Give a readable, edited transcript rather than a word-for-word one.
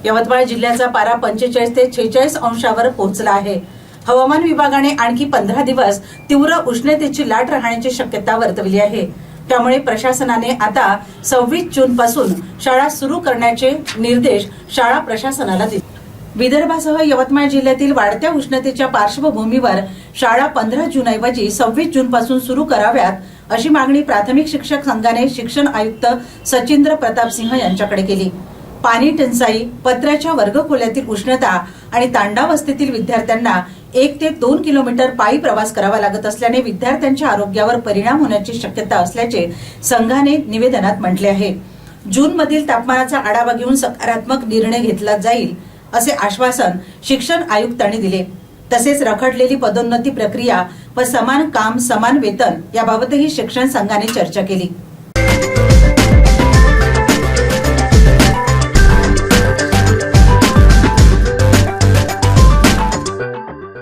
यवतमाळ जिल्ह्याचा पारा 45 ते 46 अंशावर पोहोचला आहे। हवामान विभागाने आणखी 15 दिवस तीव्र उष्णतेची लाट राहण्याची शक्यता वर्तवली आहे। त्यामुळे प्रशासनाने आता 26 जून पासून शाळा सुरू करण्याचे निर्देश शाळा प्रशासनाला दिले। विदर्भासह यवतमाळ जिल्ह्यातील वाढत्या उष्णतेच्या पार्श्वभूमीवर शाळा 15 जून ऐवजी 26 जून पासून सुरू कराव्यात अशी मागणी प्राथमिक शिक्षक संघाने शिक्षण आयुक्त सचिंद्र प्रताप सिंह यांच्याकडे केली। पाणी टंचाई, पत्र्याच्या वर्गखोल्यातील उष्णता आणि तांडावस्थेतील विद्यार्थ्यांना 1 ते 2 किलोमीटर पायी प्रवास करावा लागत असल्याने विद्यार्थ्यांच्या आरोग्यावर परिणाम होण्याची शक्यता असल्याचे संघाने निवेदनात म्हटले आहे। जून मधील तापमानाचा आढावा घेऊन सकारात्मक निर्णय घेतला जाईल असे आश्वासन शिक्षण आयुक्तांनी दिले। तसेच रखडलेली पदोन्नती प्रक्रिया व समान काम समान वेतन याबाबतही शिक्षण संघाने चर्चा केली।